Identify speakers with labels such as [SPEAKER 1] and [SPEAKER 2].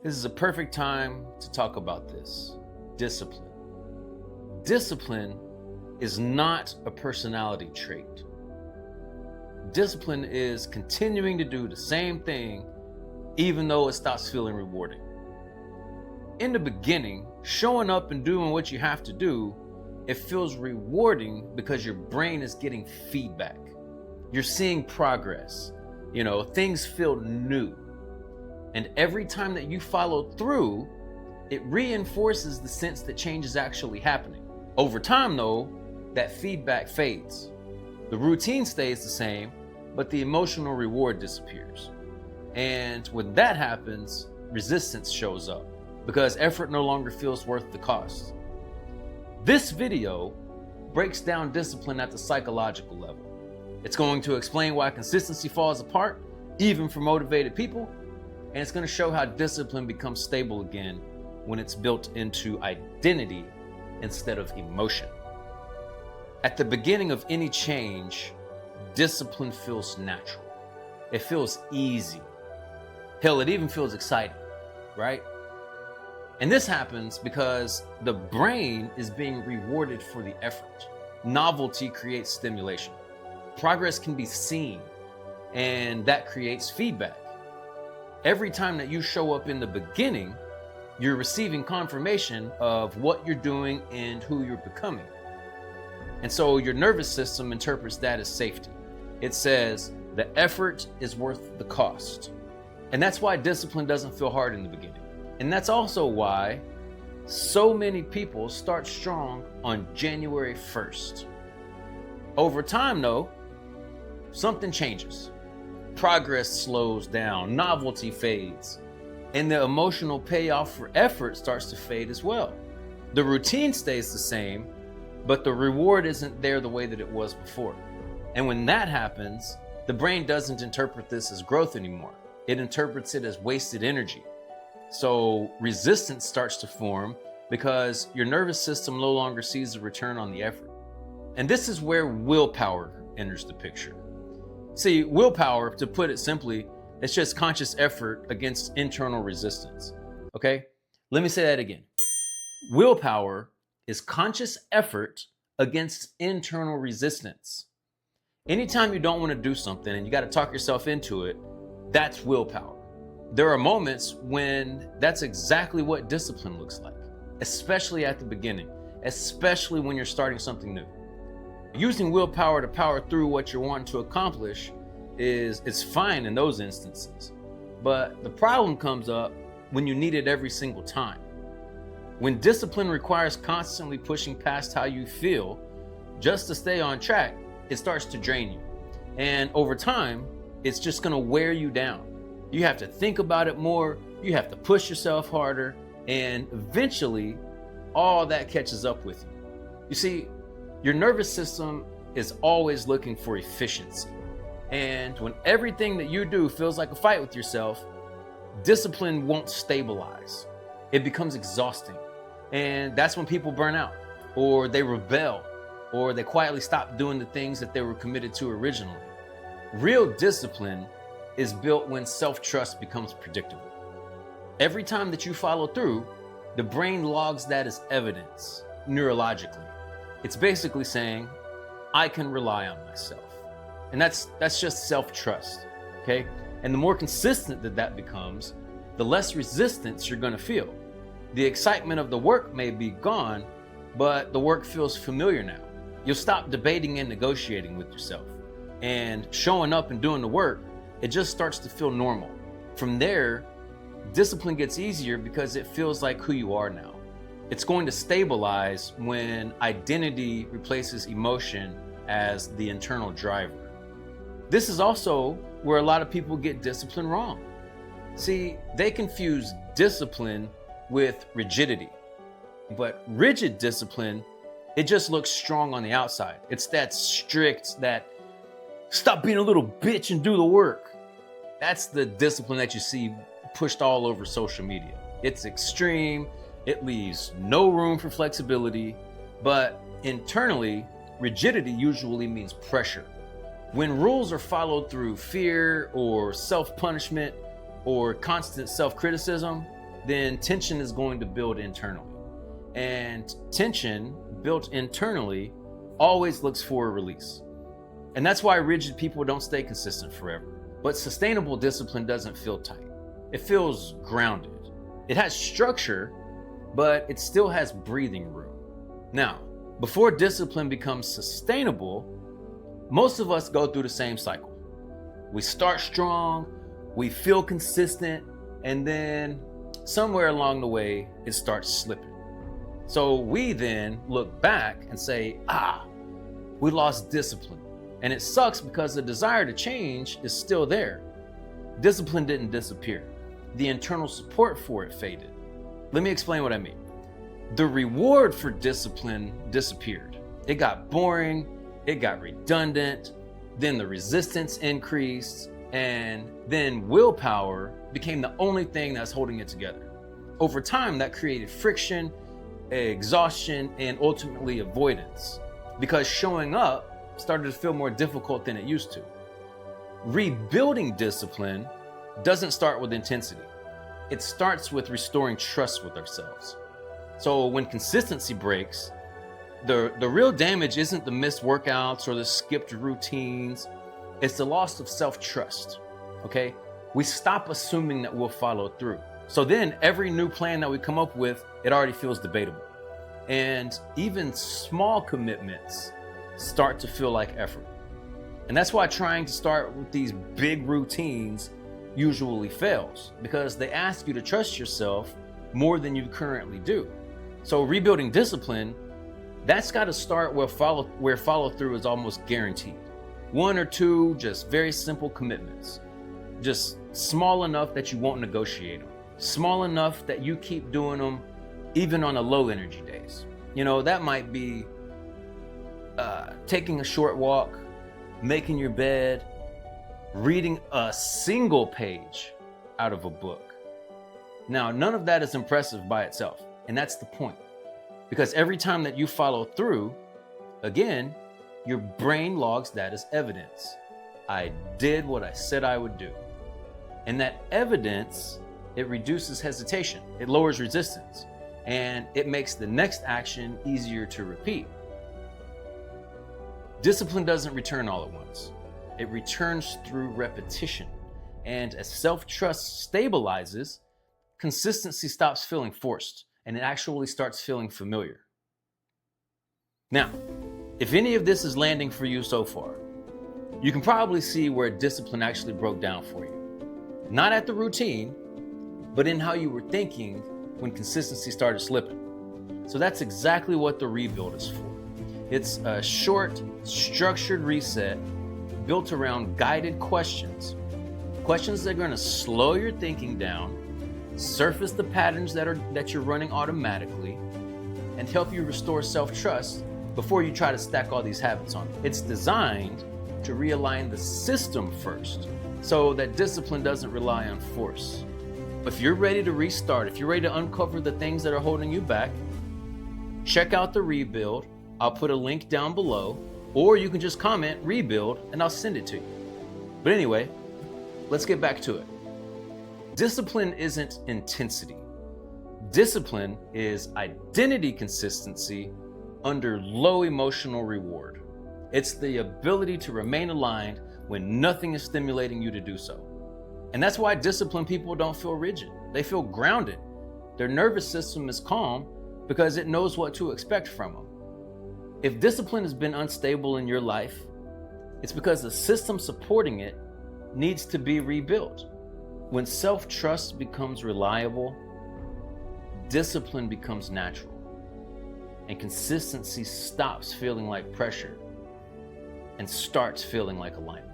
[SPEAKER 1] This is a perfect time to talk about this. Discipline. Discipline is not a personality trait. Discipline is continuing to do the same thing even though it stops feeling rewarding. In the beginning, showing up and doing what you have to do, it feels rewarding because your brain is getting feedback. You're seeing progress. Things feel new. And every time that you follow through, it reinforces the sense that change is actually happening. Over time, though, that feedback fades. The routine stays the same, but the emotional reward disappears. And when that happens, resistance shows up because effort no longer feels worth the cost. This video breaks down discipline at the psychological level. It's going to explain why consistency falls apart, even for motivated people. And it's going to show how discipline becomes stable again when it's built into identity instead of emotion. At the beginning of any change, discipline feels natural. It feels easy. Hell, it even feels exciting, right? And this happens because the brain is being rewarded for the effort. Novelty creates stimulation. Progress can be seen, and that creates feedback. Every time that you show up in the beginning, you're receiving confirmation of what you're doing and who you're becoming. And so your nervous system interprets that as safety. It says the effort is worth the cost. And that's why discipline doesn't feel hard in the beginning. And that's also why so many people start strong on January 1st. Over time, though, something changes. Progress slows down, novelty fades, and the emotional payoff for effort starts to fade as well. The routine stays the same, but the reward isn't there the way that it was before. And when that happens, the brain doesn't interpret this as growth anymore. It interprets it as wasted energy. So resistance starts to form because your nervous system no longer sees the return on the effort. And this is where willpower enters the picture. See, willpower, to put it simply, it's just conscious effort against internal resistance. Okay? Let me say that again. Willpower is conscious effort against internal resistance. Anytime you don't want to do something and you got to talk yourself into it, that's willpower. There are moments when that's exactly what discipline looks like, especially at the beginning, especially when you're starting something new. Using willpower to power through what you're wanting to accomplish is fine in those instances. But the problem comes up when you need it every single time. When discipline requires constantly pushing past how you feel just to stay on track, it starts to drain you. And over time, it's just going to wear you down. You have to think about it more, you have to push yourself harder, and eventually all that catches up with you. You see, your nervous system is always looking for efficiency. And when everything that you do feels like a fight with yourself, discipline won't stabilize. It becomes exhausting. And that's when people burn out, or they rebel, or they quietly stop doing the things that they were committed to originally. Real discipline is built when self-trust becomes predictable. Every time that you follow through, the brain logs that as evidence neurologically. It's basically saying, I can rely on myself. And that's just self-trust, okay? And the more consistent that becomes, the less resistance you're gonna feel. The excitement of the work may be gone, but the work feels familiar now. You'll stop debating and negotiating with yourself. And showing up and doing the work, it just starts to feel normal. From there, discipline gets easier because it feels like who you are now. It's going to stabilize when identity replaces emotion as the internal driver. This is also where a lot of people get discipline wrong. See, they confuse discipline with rigidity. But rigid discipline, it just looks strong on the outside. It's that strict, that stop being a little bitch and do the work. That's the discipline that you see pushed all over social media. It's extreme, it leaves no room for flexibility, but internally, rigidity usually means pressure. When rules are followed through fear or self-punishment or constant self-criticism, then tension is going to build internally. And tension built internally always looks for a release. And that's why rigid people don't stay consistent forever. But sustainable discipline doesn't feel tight. It feels grounded. It has structure, but it still has breathing room. Now, before discipline becomes sustainable, most of us go through the same cycle. We start strong, we feel consistent, and then somewhere along the way, it starts slipping. So we then look back and say, we lost discipline. And it sucks because the desire to change is still there. Discipline didn't disappear. The internal support for it faded. Let me explain what I mean. The reward for discipline disappeared. It got boring, it got redundant, then the resistance increased, and then willpower became the only thing that's holding it together. Over time, that created friction, exhaustion, and ultimately avoidance, because showing up started to feel more difficult than it used to. Rebuilding discipline doesn't start with intensity. It starts with restoring trust with ourselves. So when consistency breaks, the real damage isn't the missed workouts or the skipped routines. It's the loss of self-trust, okay? We stop assuming that we'll follow through. So then every new plan that we come up with, it already feels debatable. And even small commitments start to feel like effort. And that's why trying to start with these big routines usually fails, because they ask you to trust yourself more than you currently do. So rebuilding discipline, that's got to start where follow through is almost guaranteed. 1 or 2 just very simple commitments, just small enough that you won't negotiate them, small enough that you keep doing them even on the low energy days. You know, that might be taking a short walk, making your bed, reading a single page out of a book. Now, none of that is impressive by itself. And that's the point. Because every time that you follow through, again, your brain logs that as evidence. I did what I said I would do. And that evidence, it reduces hesitation. It lowers resistance. And it makes the next action easier to repeat. Discipline doesn't return all at once. It returns through repetition. And as self-trust stabilizes, consistency stops feeling forced, and it actually starts feeling familiar. Now, if any of this is landing for you so far, you can probably see where discipline actually broke down for you. Not at the routine, but in how you were thinking when consistency started slipping. So that's exactly what the rebuild is for. It's a short, structured reset built around guided questions. Questions that are going to slow your thinking down, surface the patterns that you're running automatically, and help you restore self-trust before you try to stack all these habits on. It's designed to realign the system first so that discipline doesn't rely on force. If you're ready to restart, if you're ready to uncover the things that are holding you back, check out the rebuild. I'll put a link down below, or you can just comment rebuild and I'll send it to you. But anyway, let's get back to it. Discipline isn't intensity. Discipline is identity consistency under low emotional reward. It's the ability to remain aligned when nothing is stimulating you to do so. And that's why disciplined people don't feel rigid. They feel grounded. Their nervous system is calm because it knows what to expect from them. If discipline has been unstable in your life, it's because the system supporting it needs to be rebuilt. When self-trust becomes reliable, discipline becomes natural, and consistency stops feeling like pressure and starts feeling like alignment.